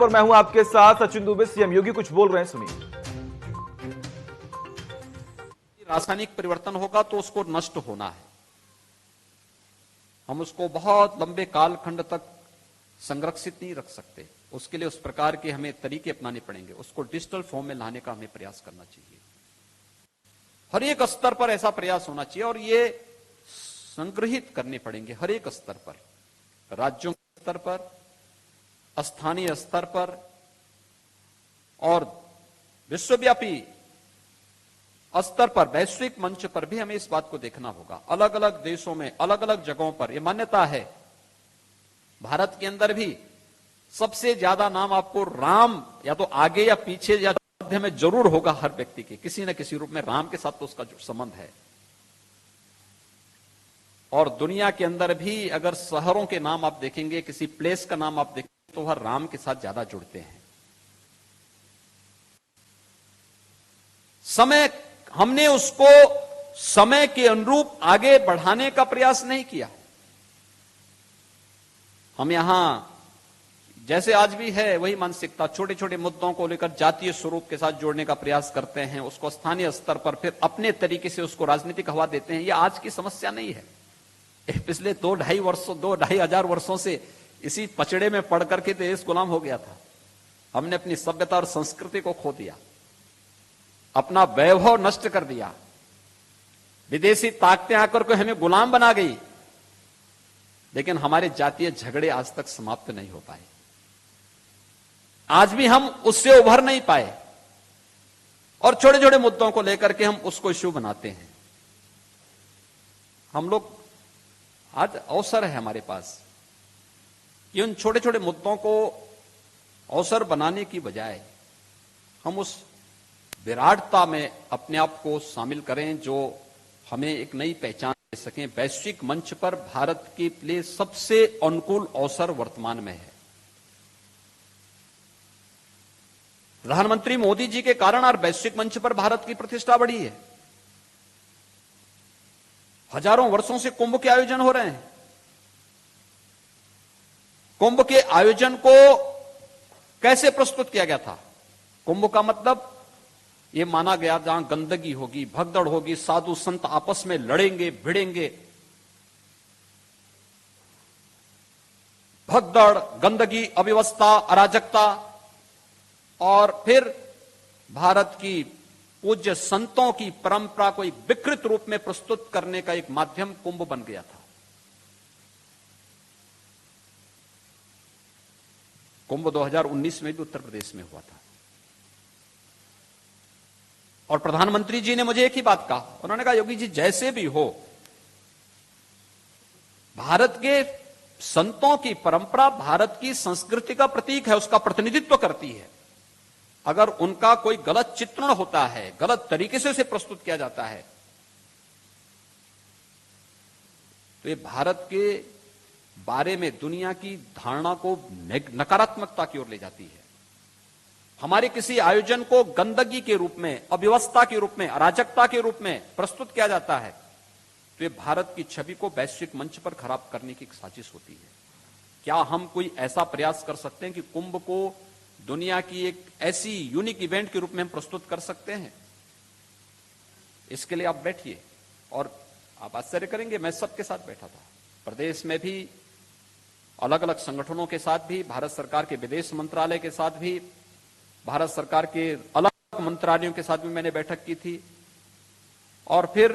और मैं हूं आपके साथ सचिन दुबे। सीएम योगी कुछ बोल रहे हैं, सुनिए। रासायनिक परिवर्तन होगा तो उसको नष्ट होना है। हम उसको बहुत लंबे कालखंड तक संरक्षित नहीं रख सकते। उसके लिए उस प्रकार के हमें तरीके अपनाने पड़ेंगे। उसको डिजिटल फॉर्म में लाने का हमें प्रयास करना चाहिए। हर एक स्तर पर ऐसा प्रयास होना चाहिए और ये संग्रहित करने पड़ेंगे हर एक स्तर पर, राज्यों के स्तर पर, स्थानीय स्तर पर और विश्वव्यापी स्तर पर, वैश्विक मंच पर भी हमें इस बात को देखना होगा। अलग अलग देशों में, अलग अलग जगहों पर यह मान्यता है। भारत के अंदर भी सबसे ज्यादा नाम आपको राम या तो आगे या पीछे या मध्य में जरूर होगा। हर व्यक्ति के किसी न किसी रूप में राम के साथ तो उसका जो संबंध है। और दुनिया के अंदर भी अगर शहरों के नाम आप देखेंगे, किसी प्लेस का नाम आप देखेंगे तो वह राम के साथ ज्यादा जुड़ते हैं। समय, हमने उसको समय के अनुरूप आगे बढ़ाने का प्रयास नहीं किया। हम यहां जैसे आज भी है वही मानसिकता, छोटे छोटे मुद्दों को लेकर जातीय स्वरूप के साथ जोड़ने का प्रयास करते हैं, उसको स्थानीय स्तर पर फिर अपने तरीके से उसको राजनीतिक हवा देते हैं। यह आज की समस्या नहीं है। पिछले 2-2.5 हजार वर्षों से इसी पचड़े में पड़ करके देश गुलाम हो गया था। हमने अपनी सभ्यता और संस्कृति को खो दिया, अपना वैभव नष्ट कर दिया। विदेशी ताकतें आकर के हमें गुलाम बना गई, लेकिन हमारे जातीय झगड़े आज तक समाप्त नहीं हो पाए। आज भी हम उससे उभर नहीं पाए और छोटे छोटे मुद्दों को लेकर के हम उसको इश्यू बनाते हैं। हम लोग आज अवसर है हमारे पास कि उन छोटे छोटे मुद्दों को अवसर बनाने की बजाय हम उस विराटता में अपने आप को शामिल करें जो हमें एक नई पहचान दे सकें। वैश्विक मंच पर भारत के लिए सबसे अनुकूल अवसर वर्तमान में है। प्रधानमंत्री मोदी जी के कारण और वैश्विक मंच पर भारत की प्रतिष्ठा बढ़ी है। हजारों वर्षों से कुंभ के आयोजन हो रहे हैं। कुंभ के आयोजन को कैसे प्रस्तुत किया गया था? कुंभ का मतलब यह माना गया जहां गंदगी होगी, भगदड़ होगी, साधु संत आपस में लड़ेंगे, भिड़ेंगे। भगदड़, गंदगी, अव्यवस्था, अराजकता और फिर भारत की पूज्य संतों की परंपरा को एक विकृत रूप में प्रस्तुत करने का एक माध्यम कुंभ बन गया था। कुंभ 2019 में भी उत्तर प्रदेश में हुआ था और प्रधानमंत्री जी ने मुझे एक ही बात कहा। उन्होंने कहा, योगी जी जैसे भी हो, भारत के संतों की परंपरा भारत की संस्कृति का प्रतीक है, उसका प्रतिनिधित्व करती है। अगर उनका कोई गलत चित्रण होता है, गलत तरीके से उसे प्रस्तुत किया जाता है, तो ये भारत के बारे में दुनिया की धारणा को नकारात्मकता की ओर ले जाती है। हमारे किसी आयोजन को गंदगी के रूप में, अव्यवस्था के रूप में, अराजकता के रूप में प्रस्तुत किया जाता है, तो ये भारत की छवि को वैश्विक मंच पर खराब करने की एक साजिश होती है। क्या हम कोई ऐसा प्रयास कर सकते हैं कि कुंभ को दुनिया की एक ऐसी यूनिक इवेंट के रूप में हम प्रस्तुत कर सकते हैं? इसके लिए आप बैठिए और आप आश्चर्य करेंगे, मैं सबके साथ बैठा था। प्रदेश में भी अलग अलग संगठनों के साथ भी, भारत सरकार के विदेश मंत्रालय के साथ भी, भारत सरकार के अलग मंत्रालयों के साथ भी मैंने बैठक की थी। और फिर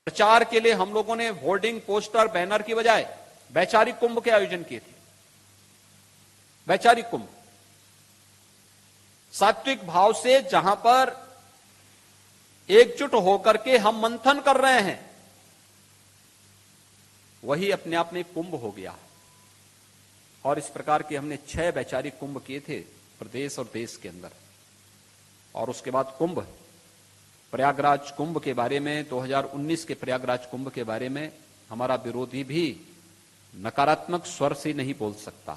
प्रचार के लिए हम लोगों ने होर्डिंग, पोस्टर, बैनर की बजाय वैचारिक कुंभ के आयोजन किए थे। वैचारिक कुंभ, सात्विक भाव से, जहां पर एकजुट होकर के हम मंथन कर रहे हैं, वही अपने आप में कुंभ हो गया। और इस प्रकार के हमने 6 वैचारिक कुंभ किए थे प्रदेश और देश के अंदर। और उसके बाद कुंभ, प्रयागराज कुंभ के बारे में, 2019 के प्रयागराज कुंभ के बारे में हमारा विरोधी भी नकारात्मक स्वर से नहीं बोल सकता,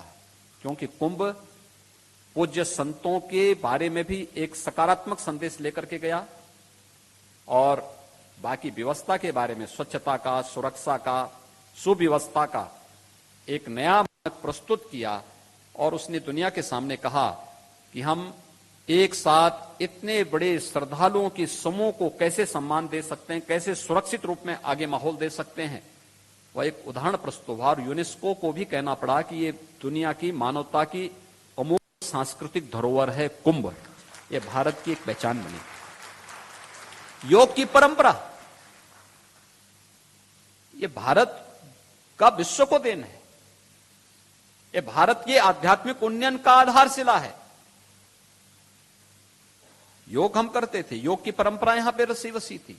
क्योंकि कुंभ पूज्य संतों के बारे में भी एक सकारात्मक संदेश लेकर के गया और बाकी व्यवस्था के बारे में, स्वच्छता का, सुरक्षा का, सुव्यवस्था का एक नया मानक प्रस्तुत किया और उसने दुनिया के सामने कहा कि हम एक साथ इतने बड़े श्रद्धालुओं की समूह को कैसे सम्मान दे सकते हैं, कैसे सुरक्षित रूप में आगे माहौल दे सकते हैं, वह एक उदाहरण प्रस्तुत हुआ। और यूनेस्को को भी कहना पड़ा कि ये दुनिया की मानवता की अमूल्य सांस्कृतिक धरोहर है कुंभ, ये भारत की एक पहचान बनी। योग की परंपरा ये भारत का विश्व को देन है, ये भारत के आध्यात्मिक उन्नयन का आधारशिला है। योग हम करते थे, योग की परंपरा यहां पे रसी वसी थी।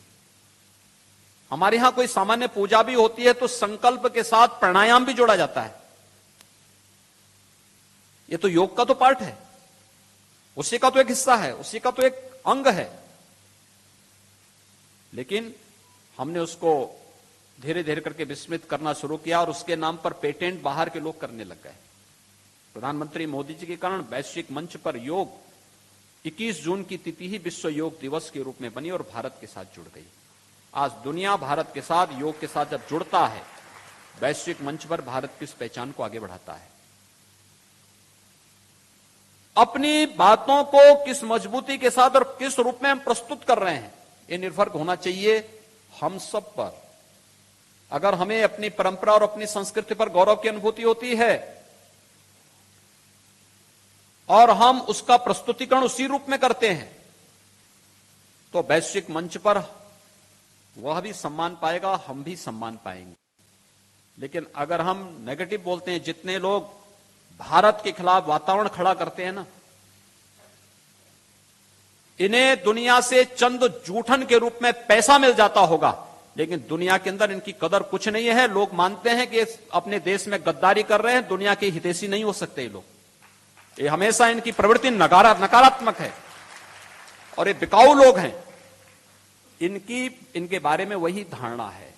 हमारे यहां कोई सामान्य पूजा भी होती है तो संकल्प के साथ प्राणायाम भी जोड़ा जाता है। ये तो योग का तो पार्ट है, उसी का तो एक हिस्सा है, उसी का तो एक अंग है। लेकिन हमने उसको धीरे धीरे करके विस्मृत करना शुरू किया और उसके नाम पर पेटेंट बाहर के लोग करने लग गए। प्रधानमंत्री मोदी जी के कारण वैश्विक मंच पर योग 21 जून की तिथि ही विश्व योग दिवस के रूप में बनी और भारत के साथ जुड़ गई। आज दुनिया भारत के साथ, योग के साथ जब जुड़ता है, वैश्विक मंच पर भारत की इस पहचान को आगे बढ़ाता है। अपनी बातों को किस मजबूती के साथ और किस रूप में हम प्रस्तुत कर रहे हैं, यह निर्भर होना चाहिए हम सब पर। अगर हमें अपनी परंपरा और अपनी संस्कृति पर गौरव की अनुभूति होती है और हम उसका प्रस्तुतिकरण उसी रूप में करते हैं, तो वैश्विक मंच पर वह भी सम्मान पाएगा, हम भी सम्मान पाएंगे। लेकिन अगर हम नेगेटिव बोलते हैं, जितने लोग भारत के खिलाफ वातावरण खड़ा करते हैं ना, इन्हें दुनिया से चंद जूठन के रूप में पैसा मिल जाता होगा, लेकिन दुनिया के अंदर इनकी कदर कुछ नहीं है। लोग मानते हैं कि अपने देश में गद्दारी कर रहे हैं, दुनिया के हितैषी नहीं हो सकते ये लोग। ये हमेशा इनकी प्रवृत्ति नकारात्मक है और ये बिकाऊ लोग हैं। इनके बारे में वही धारणा है।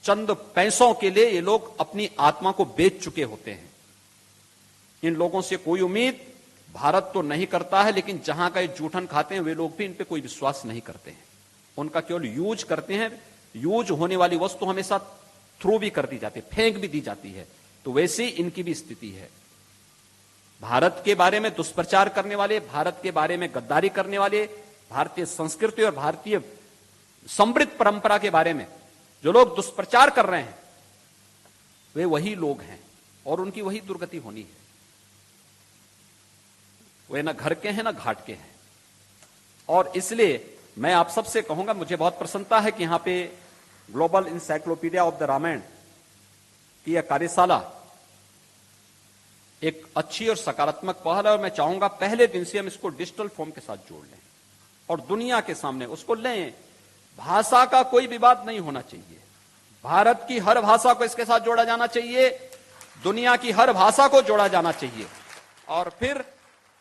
चंद पैसों के लिए ये लोग अपनी आत्मा को बेच चुके होते हैं। इन लोगों से कोई उम्मीद भारत तो नहीं करता है, लेकिन जहां का ये जूठन खाते हैं वे लोग भी इन पे कोई विश्वास नहीं करते हैं। उनका केवल यूज करते हैं। यूज होने वाली वस्तु हमेशा थ्रू भी कर दी जाती है, फेंक भी दी जाती है। तो वैसे इनकी भी स्थिति है। भारत के बारे में दुष्प्रचार करने वाले, भारत के बारे में गद्दारी करने वाले, भारतीय संस्कृति और भारतीय समृद्ध परंपरा के बारे में जो लोग दुष्प्रचार कर रहे हैं, वे वही लोग हैं और उनकी वही दुर्गति होनी है। वे ना घर के हैं ना घाट के हैं। और इसलिए मैं आप सबसे कहूंगा, मुझे बहुत प्रसन्नता है कि यहां पे global encyclopedia of the Ramayana की यह कार्यशाला एक अच्छी और सकारात्मक पहल है और मैं चाहूंगा पहले दिन से हम इसको डिजिटल फॉर्म के साथ जोड़ लें और दुनिया के सामने उसको लें। भाषा का कोई विवाद नहीं होना चाहिए। भारत की हर भाषा को इसके साथ जोड़ा जाना चाहिए, दुनिया की हर भाषा को जोड़ा जाना चाहिए और फिर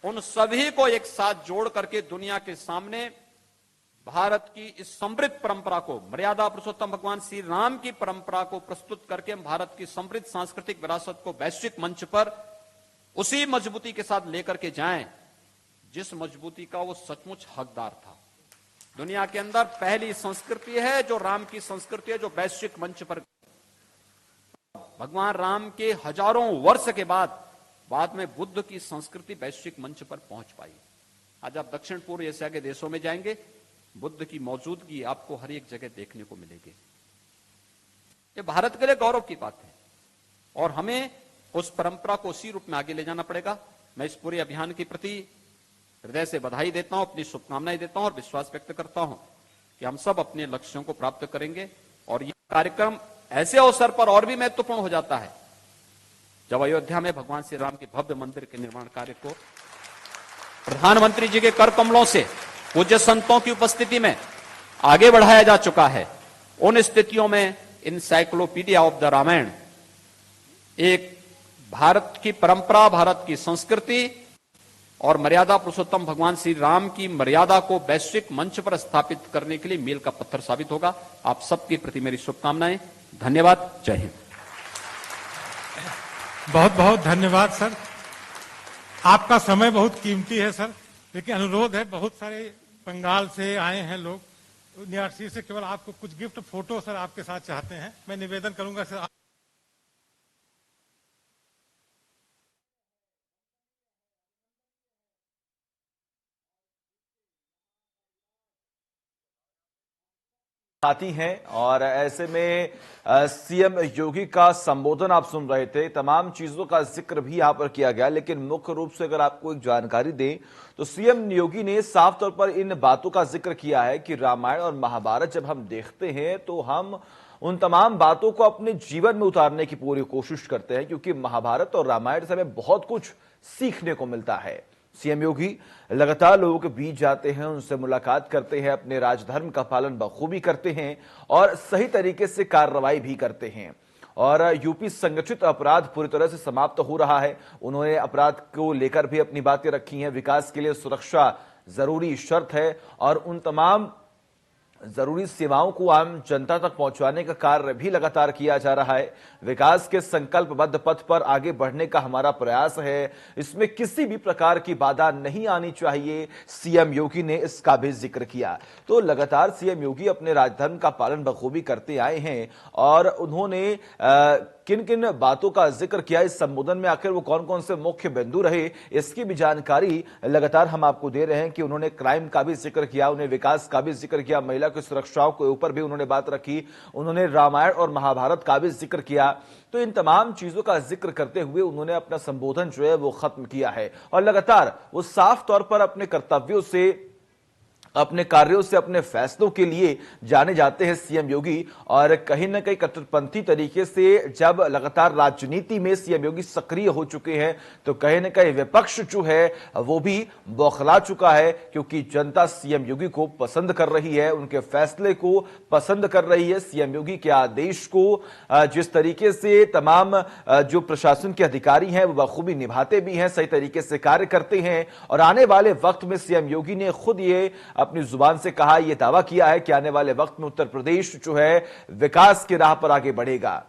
उन सभी को एक साथ जोड़ करके दुनिया के सामने भारत की इस समृद्ध परंपरा को, मर्यादा पुरुषोत्तम भगवान श्री राम की परंपरा को प्रस्तुत करके हम भारत की समृद्ध सांस्कृतिक विरासत को वैश्विक मंच पर उसी मजबूती के साथ लेकर के जाएं जिस मजबूती का वो सचमुच हकदार था। दुनिया के अंदर पहली संस्कृति है जो राम की संस्कृति है, जो वैश्विक मंच पर भगवान राम के हजारों वर्ष के बाद में बुद्ध की संस्कृति वैश्विक मंच पर पहुंच पाई। आज आप दक्षिण पूर्व एशिया के देशों में जाएंगे, बुद्ध की मौजूदगी आपको हर एक जगह देखने को मिलेगी। ये भारत के लिए गौरव की बात है और हमें उस परंपरा को उसी रूप में आगे ले जाना पड़ेगा। मैं इस पूरे अभियान के प्रति हृदय से बधाई देता हूं, अपनी शुभकामनाएं देता हूं और विश्वास व्यक्त करता हूं कि हम सब अपने लक्ष्यों को प्राप्त करेंगे। और यह कार्यक्रम ऐसे अवसर पर और भी महत्वपूर्ण हो जाता है जब अयोध्या में भगवान श्री राम के भव्य मंदिर के निर्माण कार्य को प्रधानमंत्री जी के कर कमलों से पूज्य संतों की उपस्थिति में आगे बढ़ाया जा चुका है। उन स्थितियों में इंसाइक्लोपीडिया ऑफ द रामायण एक भारत की परंपरा, भारत की संस्कृति और मर्यादा पुरुषोत्तम भगवान श्री राम की मर्यादा को वैश्विक मंच पर स्थापित करने के लिए मील का पत्थर साबित होगा। आप सबके प्रति मेरी शुभकामनाएं। धन्यवाद। जय हिंद। बहुत बहुत धन्यवाद सर। आपका समय बहुत कीमती है सर, लेकिन अनुरोध है, बहुत सारे बंगाल से आए हैं लोग, यूनिवर्सिटी से, केवल आपको कुछ गिफ्ट फोटो सर आपके साथ चाहते हैं। मैं निवेदन करूंगा सर साथी हैं और ऐसे में सीएम योगी का संबोधन आप सुन रहे थे। तमाम चीजों का जिक्र भी यहां पर किया गया, लेकिन मुख्य रूप से अगर आपको एक जानकारी दें तो सीएम योगी ने साफ तौर पर इन बातों का जिक्र किया है कि रामायण और महाभारत जब हम देखते हैं तो हम उन तमाम बातों को अपने जीवन में उतारने की पूरी कोशिश करते हैं, क्योंकि महाभारत और रामायण से हमें बहुत कुछ सीखने को मिलता है। सीएम योगी लगातार लोगों के बीच जाते हैं, उनसे मुलाकात करते हैं, अपने राजधर्म का पालन बखूबी करते हैं और सही तरीके से कार्रवाई भी करते हैं। और यूपी संगठित अपराध पूरी तरह से समाप्त हो रहा है। उन्होंने अपराध को लेकर भी अपनी बातें रखी हैं। विकास के लिए सुरक्षा जरूरी शर्त है और उन तमाम जरूरी सेवाओं को आम जनता तक पहुंचाने का कार्य भी लगातार किया जा रहा है। विकास के संकल्पबद्ध पथ पर आगे बढ़ने का हमारा प्रयास है, इसमें किसी भी प्रकार की बाधा नहीं आनी चाहिए। सीएम योगी ने इसका भी जिक्र किया। तो लगातार सीएम योगी अपने राजधर्म का पालन बखूबी करते आए हैं और उन्होंने किन किन बातों का जिक्र किया इस संबोधन में, आखिर वो कौन कौन से मुख्य बिंदु रहे, इसकी भी जानकारी लगातार हम आपको दे रहे हैं कि उन्होंने क्राइम का भी जिक्र किया, उन्हें विकास का भी जिक्र किया, महिला की सुरक्षाओं के ऊपर भी उन्होंने बात रखी, उन्होंने रामायण और महाभारत का भी जिक्र किया। तो इन तमाम चीजों का जिक्र करते हुए उन्होंने अपना संबोधन जो है वो खत्म किया है और लगातार वो साफ तौर पर अपने कर्तव्यों से, अपने कार्यों से, अपने फैसलों के लिए जाने जाते हैं सीएम योगी। और कहीं ना कहीं कट्टरपंथी तरीके से जब लगातार राजनीति में सीएम योगी सक्रिय हो चुके हैं तो कहीं ना कहीं विपक्ष जो है वो भी बौखला चुका है, क्योंकि जनता सीएम योगी को पसंद कर रही है, उनके फैसले को पसंद कर रही है, सीएम योगी के आदेश को जिस तरीके से तमाम जो प्रशासन के अधिकारी हैं वो बखूबी निभाते भी हैं, सही तरीके से कार्य करते हैं। और आने वाले वक्त में सीएम योगी ने खुद ये अपनी जुबान से कहा, यह दावा किया है कि आने वाले वक्त में उत्तर प्रदेश जो है विकास की राह पर आगे बढ़ेगा।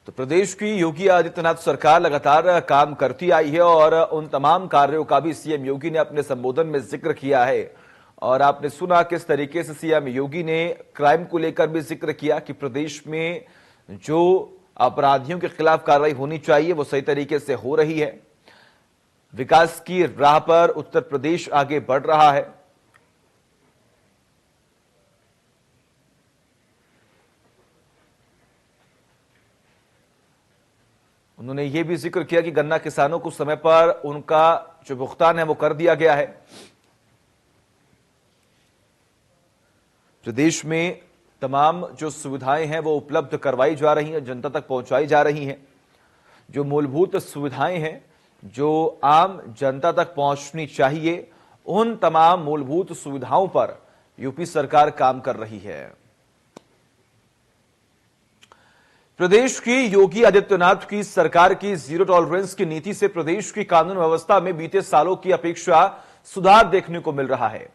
तो प्रदेश की योगी आदित्यनाथ सरकार लगातार काम करती आई है और उन तमाम कार्यों का भी सीएम योगी ने अपने संबोधन में जिक्र किया है। और आपने सुना किस तरीके से सीएम योगी ने क्राइम को लेकर भी जिक्र किया कि प्रदेश में जो अपराधियों के खिलाफ कार्रवाई होनी चाहिए वो सही तरीके से हो रही है। विकास की राह पर उत्तर प्रदेश आगे बढ़ रहा है। उन्होंने ये भी जिक्र किया कि गन्ना किसानों को समय पर उनका जो भुगतान है वो कर दिया गया है। प्रदेश में तमाम जो सुविधाएं हैं वो उपलब्ध करवाई जा रही हैं, जनता तक पहुंचाई जा रही हैं। जो मूलभूत सुविधाएं हैं जो आम जनता तक पहुंचनी चाहिए, उन तमाम मूलभूत सुविधाओं पर यूपी सरकार काम कर रही है। प्रदेश की योगी आदित्यनाथ की सरकार की जीरो टॉलरेंस की नीति से प्रदेश की कानून व्यवस्था में बीते सालों की अपेक्षा सुधार देखने को मिल रहा है।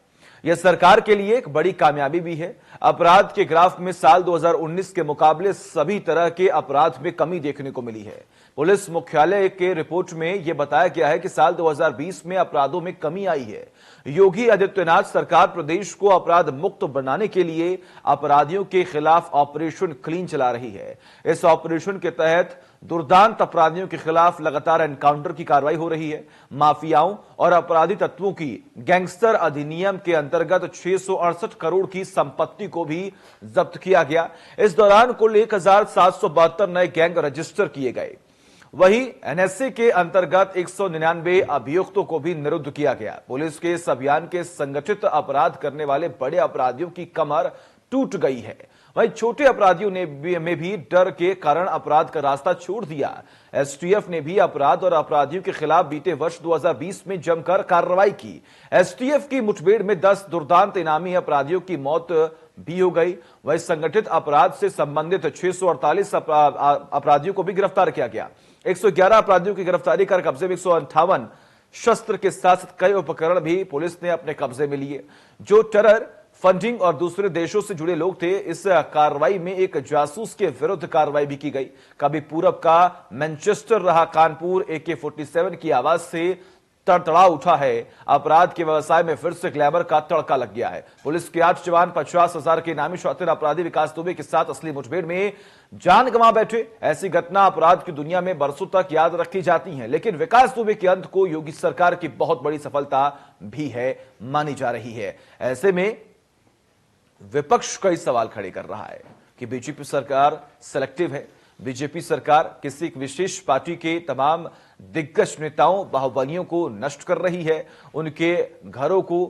यह सरकार के लिए एक बड़ी कामयाबी भी है। अपराध के ग्राफ में साल 2019 के मुकाबले सभी तरह के अपराध में कमी देखने को मिली है। पुलिस मुख्यालय के रिपोर्ट में यह बताया गया है कि साल 2020 में अपराधों में कमी आई है। योगी आदित्यनाथ सरकार प्रदेश को अपराध मुक्त बनाने के लिए अपराधियों के खिलाफ ऑपरेशन क्लीन चला रही है। इस ऑपरेशन के तहत दुर्दांत अपराधियों के खिलाफ लगातार एनकाउंटर की कार्रवाई हो रही है। माफियाओं और अपराधी तत्वों की गैंगस्टर अधिनियम के अंतर्गत 668 करोड़ की संपत्ति को भी जब्त किया गया। इस दौरान कुल 1772 नए गैंग रजिस्टर किए गए। वहीं एनएसए के अंतर्गत 199 अभियुक्तों को भी निरुद्ध किया गया। पुलिस के इस अभियान के संगठित अपराध करने वाले बड़े अपराधियों की कमर टूट गई है। वहीं छोटे अपराधियों ने भी डर के कारण अपराध का रास्ता छोड़ दिया। एसटीएफ ने भी अपराध और अपराधियों के खिलाफ बीते वर्ष 2020 में जमकर कार्रवाई की। एसटीएफ की मुठभेड़ में 10 दुर्दांत इनामी अपराधियों की मौत भी हो गई। वहीं संगठित अपराध से संबंधित 648 अपराधियों को भी गिरफ्तार किया गया। 111 अपराधियों की गिरफ्तारी कर कब्जे में 158 शस्त्र के साथ कई उपकरण भी पुलिस ने अपने कब्जे में लिए। जो टेरर फंडिंग और दूसरे देशों से जुड़े लोग थे, इस कार्रवाई में एक जासूस के विरुद्ध कार्रवाई भी की गई। कभी पूरब का मैनचेस्टर रहा कानपुर AK-47 की आवाज से तड़तड़ा उठा है। अपराध के व्यवसाय में फिर से ग्लैमर का तड़का लग गया है। पुलिस के 8 जवान 50,000 के इनामी शातिर अपराधी विकास दुबे के साथ असली मुठभेड़ में जान गंवा बैठे। ऐसी घटना अपराध की दुनिया में बरसों तक याद रखी जाती हैं, लेकिन विकास दुबे के अंत को योगी सरकार की बहुत बड़ी सफलता भी है मानी जा रही है। ऐसे में विपक्ष कई सवाल खड़े कर रहा है कि बीजेपी सरकार सेलेक्टिव है। बीजेपी सरकार किसी एक विशेष पार्टी के तमाम दिग्गज नेताओं बाहुबलियों को नष्ट कर रही है, उनके घरों को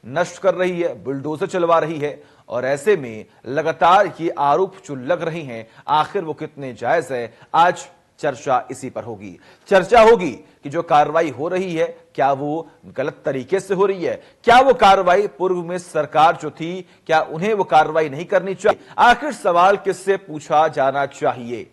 नष्ट कर रही है, बुलडोजर चलवा रही है। और ऐसे में लगातार ये आरोप जो लग रहे हैं, आखिर वो कितने जायज है, आज चर्चा इसी पर होगी। चर्चा होगी कि जो कार्रवाई हो रही है क्या वो गलत तरीके से हो रही है, क्या वो कार्रवाई पूर्व में सरकार जो थी क्या उन्हें वो कार्रवाई नहीं करनी चाहिए। आखिर सवाल किससे पूछा जाना चाहिए।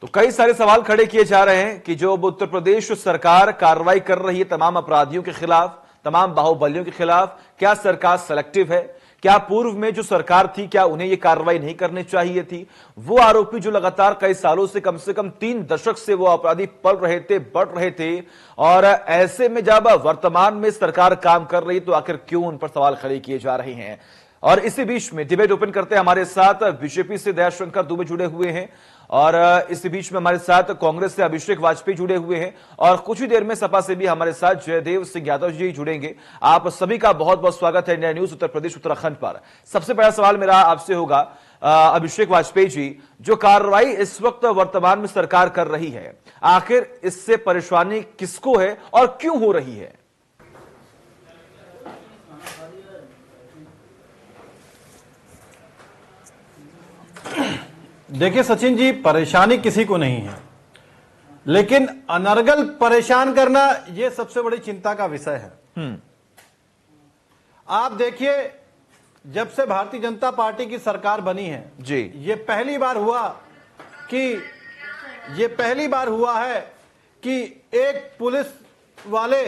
तो कई सारे सवाल खड़े किए जा रहे हैं कि जो उत्तर प्रदेश सरकार कार्रवाई कर रही है तमाम अपराधियों के खिलाफ, तमाम बाहुबलियों के खिलाफ, क्या सरकार सेलेक्टिव है? क्या पूर्व में जो सरकार थी क्या उन्हें यह कार्रवाई नहीं करनी चाहिए थी? वो आरोपी जो लगातार कई सालों से कम 3 दशक से वो अपराधी पल रहे थे, बढ़ रहे थे, और ऐसे में जब वर्तमान में सरकार काम कर रही तो आखिर क्यों उन पर सवाल खड़े किए जा रहे हैं। और इसी बीच में डिबेट ओपन करते हैं हमारे साथ बीजेपी से दयाशंकर दुबे जुड़े हुए हैं, और इसी बीच में हमारे साथ कांग्रेस से अभिषेक वाजपेयी जुड़े हुए हैं, और कुछ ही देर में सपा से भी हमारे साथ जयदेव सिंह यादव जी जुड़ेंगे। आप सभी का बहुत बहुत स्वागत है इंडिया न्यूज उत्तर प्रदेश उत्तराखंड पर। सबसे पहला सवाल मेरा आपसे होगा अभिषेक वाजपेयी जी, जो कार्रवाई इस वक्त वर्तमान में सरकार कर रही है, आखिर इससे परेशानी किसको है और क्यों हो रही है? देखिए सचिन जी, परेशानी किसी को नहीं है, लेकिन अनर्गल परेशान करना यह सबसे बड़ी चिंता का विषय है। आप देखिए, जब से भारतीय जनता पार्टी की सरकार बनी है जी, ये पहली बार हुआ है कि एक पुलिस वाले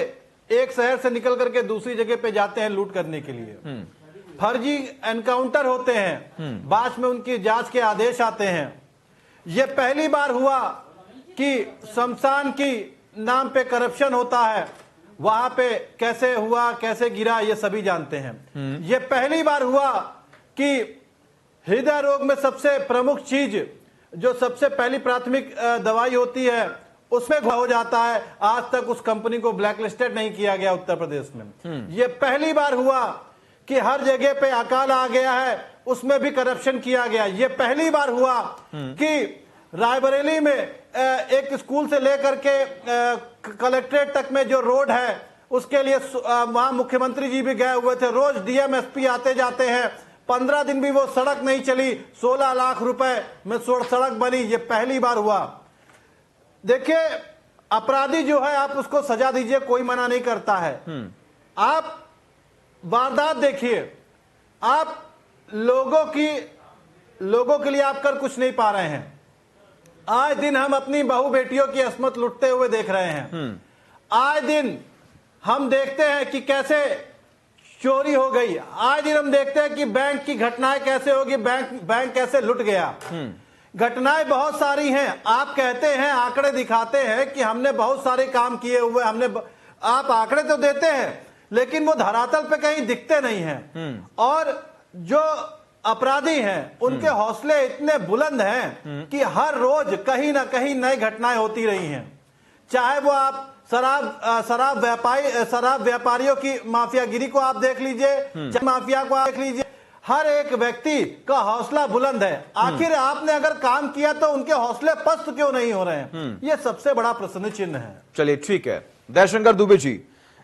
एक शहर से निकल करके दूसरी जगह पे जाते हैं लूट करने के लिए। फर्जी एनकाउंटर होते हैं, बाद में उनकी जांच के आदेश आते हैं। यह पहली बार हुआ कि शमशान की नाम पे करप्शन होता है, वहां पे कैसे हुआ, कैसे गिरा, ये सभी जानते हैं। यह पहली बार हुआ कि हृदय रोग में सबसे प्रमुख चीज, जो सबसे पहली प्राथमिक दवाई होती है, उसमें हो जाता है। आज तक उस कंपनी को ब्लैकलिस्टेड नहीं किया गया उत्तर प्रदेश में। यह पहली बार हुआ कि हर जगह पे अकाल आ गया है, उसमें भी करप्शन किया गया। ये पहली बार हुआ कि रायबरेली में एक स्कूल से लेकर के कलेक्ट्रेट तक में जो रोड है, उसके लिए वहां मुख्यमंत्री जी भी गए हुए थे। रोज डीएम एसपी आते जाते हैं, 15 दिन भी वो सड़क नहीं चली, 16 लाख रुपए में सड़क बनी। ये पहली बार हुआ। देखिए, अपराधी जो है आप उसको सजा दीजिए, कोई मना नहीं करता है। आप वारदात देखिए, आप लोगों के लिए आप कर कुछ नहीं पा रहे हैं। आए दिन हम अपनी बहू बेटियों की अस्मत लुटते हुए देख रहे हैं। आए दिन हम देखते हैं कि कैसे चोरी हो गई। आए दिन हम देखते हैं कि बैंक की घटनाएं कैसे होगी, बैंक कैसे लुट गया। घटनाएं बहुत सारी हैं। आप कहते हैं, आंकड़े दिखाते हैं कि हमने बहुत सारे काम किए हुए, आप आंकड़े तो देते हैं, लेकिन वो धरातल पे कहीं दिखते नहीं हैं। और जो अपराधी हैं उनके हौसले इतने बुलंद हैं कि हर रोज कहीं ना कहीं नई घटनाएं होती रही हैं। चाहे वो आप शराब व्यापारियों की माफियागिरी को आप देख लीजिए, माफिया को आप देख लीजिए, हर एक व्यक्ति का हौसला बुलंद है। आखिर आपने अगर काम किया तो उनके हौसले पस्त क्यों नहीं हो रहे हैं? ये सबसे बड़ा प्रश्न चिन्ह है। चलिए ठीक है। दयाशंकर दुबे जी,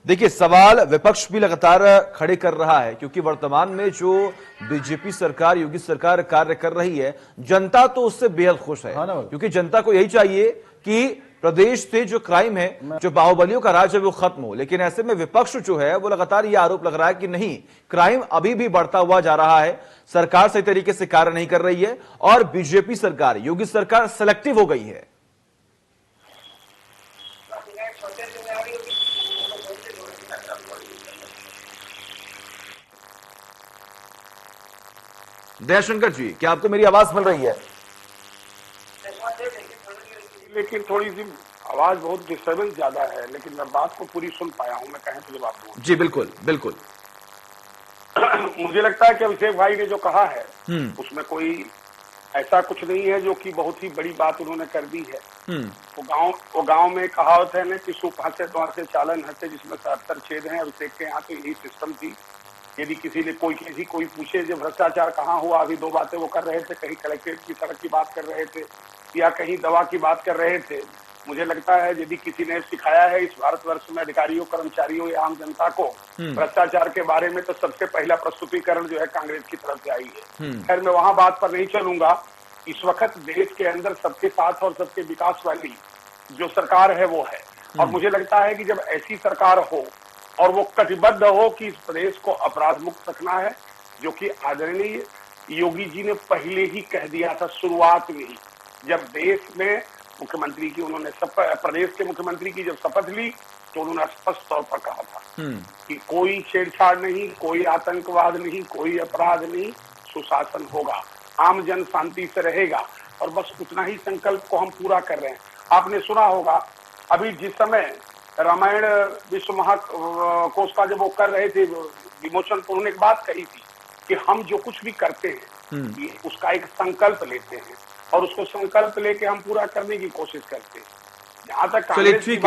देखिए सवाल विपक्ष भी लगातार खड़े कर रहा है, क्योंकि वर्तमान में जो बीजेपी सरकार, योगी सरकार कार्य कर रही है, जनता तो उससे बेहद खुश है। क्योंकि जनता को यही चाहिए कि प्रदेश से जो क्राइम है, जो बाहुबलियों का राज है, वो खत्म हो। लेकिन ऐसे में विपक्ष जो है वो लगातार ये आरोप लग रहा है कि नहीं, क्राइम अभी भी बढ़ता हुआ जा रहा है, सरकार सही तरीके से कार्य नहीं कर रही है, और बीजेपी सरकार, योगी सरकार सेलेक्टिव हो गई है। दयाशंकर जी, क्या आपको मेरी आवाज मिल रही है? लेकिन थोड़ी सी आवाज बहुत डिस्टर्बेंस ज्यादा है, लेकिन मैं बात को पूरी सुन पाया हूं। मैं कहें तो जवाब दूं। जी बिल्कुल बिल्कुल। मुझे लगता है कि अभिषेक भाई ने जो कहा है उसमें कोई ऐसा कुछ नहीं है जो कि बहुत ही बड़ी बात उन्होंने कर दी है। वो गांव में कहावत है ना कि सूप हंसे तो हंसे चालन हंसे, जिसमें 77 छेद हैं। अभिषेक के यहाँ तो यही सिस्टम थी। यदि किसी ने कोई पूछे जब भ्रष्टाचार कहाँ हुआ, अभी दो बातें वो कर रहे थे, कहीं कलेक्ट्रेट की सड़क की बात कर रहे थे या कहीं दवा की बात कर रहे थे। मुझे लगता है यदि किसी ने सिखाया है इस भारतवर्ष में अधिकारियों, कर्मचारियों या आम जनता को भ्रष्टाचार के बारे में, तो सबसे पहला प्रस्तुतिकरण जो है कांग्रेस की तरफ से आई है। खैर मैं वहां बात पर नहीं चलूंगा। इस वक्त देश के अंदर सबके साथ और सबके विकास वाली जो सरकार है वो है, और मुझे लगता है कि जब ऐसी सरकार हो और वो कटिबद्ध हो कि इस प्रदेश को अपराध मुक्त रखना है, जो कि आदरणीय योगी जी ने पहले ही कह दिया था शुरुआत में ही, जब देश में मुख्यमंत्री की उन्होंने प्रदेश के मुख्यमंत्री की जब शपथ ली तो उन्होंने स्पष्ट तौर पर कहा था कि कोई छेड़छाड़ नहीं, कोई आतंकवाद नहीं, कोई अपराध नहीं, सुशासन होगा, आम जन शांति से रहेगा। और बस उतना ही संकल्प को हम पूरा कर रहे हैं। आपने सुना होगा अभी जिस समय रामायण विश्व महाकोश का जब वो कर रहे थे विमोचन, तो उन्होंने एक बात कही थी कि हम जो कुछ भी करते हैं ये उसका एक संकल्प लेते हैं और उसको संकल्प लेके हम पूरा करने की कोशिश करते हैं। जहां तक चलिए ठीक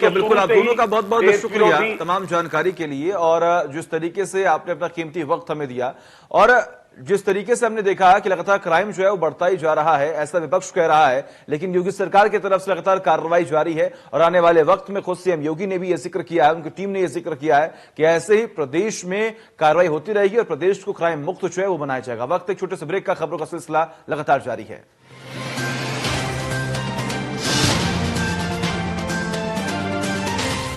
है बिल्कुल। आप दोनों का बहुत बहुत शुक्रिया तमाम जानकारी के लिए, और जिस तरीके से आपने अपना कीमती वक्त हमें दिया, और जिस तरीके से हमने देखा कि लगातार क्राइम जो है वो बढ़ता ही जा रहा है, ऐसा विपक्ष कह रहा है, लेकिन योगी सरकार की तरफ से लगातार कार्रवाई जारी है। और आने वाले वक्त में खुद सीएम योगी ने भी यह जिक्र किया है, उनकी टीम ने यह जिक्र किया है कि ऐसे ही प्रदेश में कार्रवाई होती रहेगी और प्रदेश को क्राइम मुक्त जो है वो बनाया जाएगा। वक्त एक छोटे से ब्रेक का, खबरों का सिलसिला लगातार जारी है।